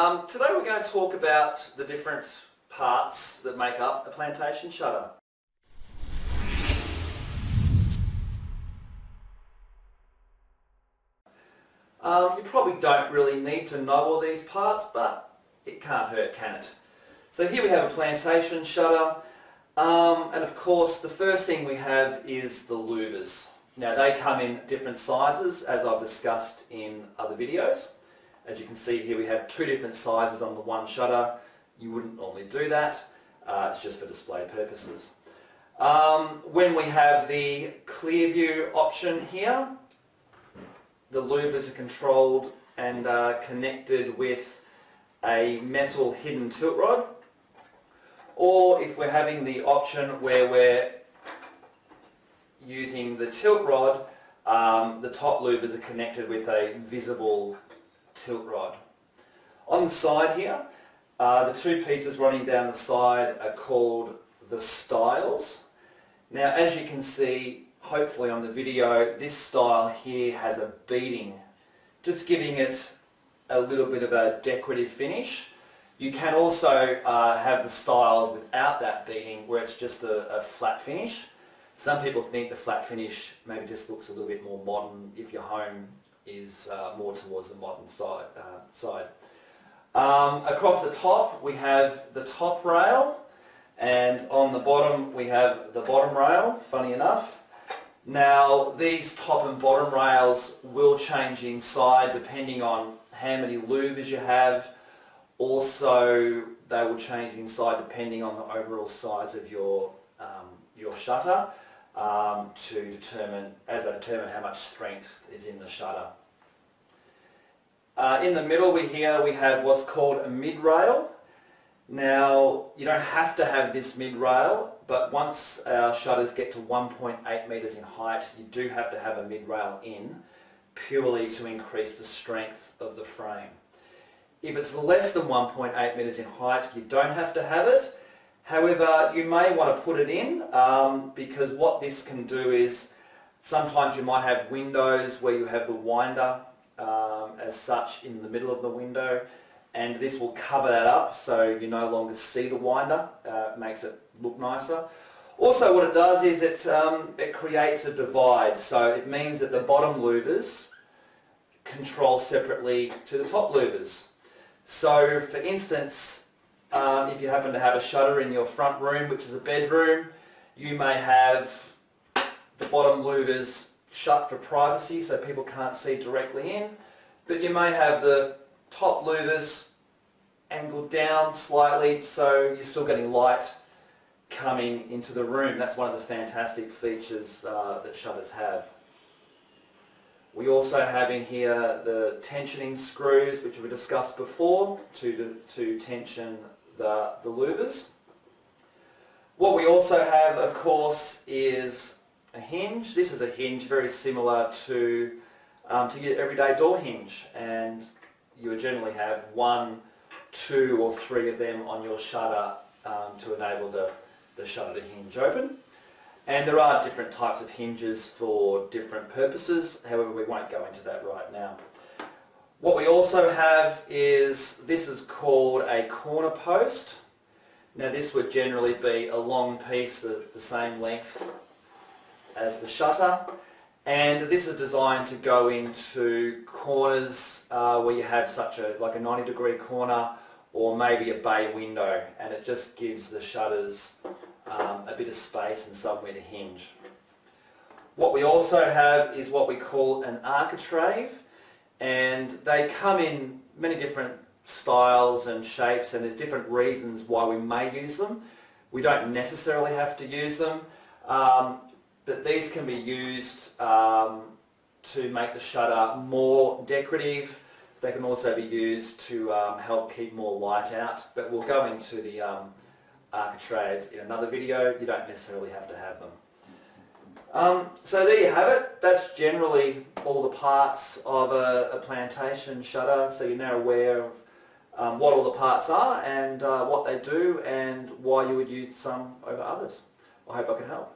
Today we're going to talk about the different parts that make up a plantation shutter. You probably don't really need to know all these parts, but it can't hurt, can it? So here we have a plantation shutter, and of course the first thing we have is the louvres. Now they come in different sizes, as I've discussed in other videos. As you can see here, we have two different sizes on the one shutter. You wouldn't normally do that. It's just for display purposes. When we have the clear view option here, the louvres are controlled and connected with a metal hidden tilt rod. Or if we're having the option where we're using the tilt rod, the top louvres are connected with a visible tilt rod. On the side here, the two pieces running down the side are called the styles. Now as you can see, hopefully on the video, this style here has a beading, just giving it a little bit of a decorative finish. You can also have the styles without that beading, where it's just a flat finish. Some people think the flat finish maybe just looks a little bit more modern if your home is more towards the modern side. Across the top we have the top rail, and on the bottom we have the bottom rail, funny enough. Now these top and bottom rails will change inside depending on how many louvres you have. Also they will change inside depending on the overall size of your shutter, to determine how much strength is in the shutter. In the middle we have what's called a mid-rail. Now you don't have to have this mid-rail, but once our shutters get to 1.8 metres in height, you do have to have a mid-rail in, purely to increase the strength of the frame. If it's less than 1.8 metres in height, you don't have to have it. However, you may want to put it in, because what this can do is sometimes you might have windows where you have the winder as such in the middle of the window, and this will cover that up so you no longer see the winder. It makes it look nicer. Also what it does is it creates a divide, so it means that the bottom louvres control separately to the top louvres. So for instance, if you happen to have a shutter in your front room, which is a bedroom, you may have the bottom louvres shut for privacy so people can't see directly in, but you may have the top louvres angled down slightly so you're still getting light coming into the room. That's one of the fantastic features that shutters have. We also have in here the tensioning screws, which we discussed before, to tension the louvres. What we also have, of course, is a hinge. This is a hinge very similar to your everyday door hinge, and you would generally have 1, 2 or 3 of them on your shutter to enable the shutter to hinge open. And there are different types of hinges for different purposes, however we won't go into that right now. What we also have is, this is called a corner post. Now this would generally be a long piece, the same length as the shutter, and this is designed to go into corners where you have like a 90-degree corner or maybe a bay window, and it just gives the shutters a bit of space and somewhere to hinge. What we also have is what we call an architrave, and they come in many different styles and shapes, and there's different reasons why we may use them. We don't necessarily have to use them, but these can be used to make the shutter more decorative. They can also be used to help keep more light out, but we'll go into the architraves in another video. You don't necessarily have to have them. So there you have it. That's generally all the parts of a plantation shutter, so you're now aware of what all the parts are and what they do and why you would use some over others. I hope I can help.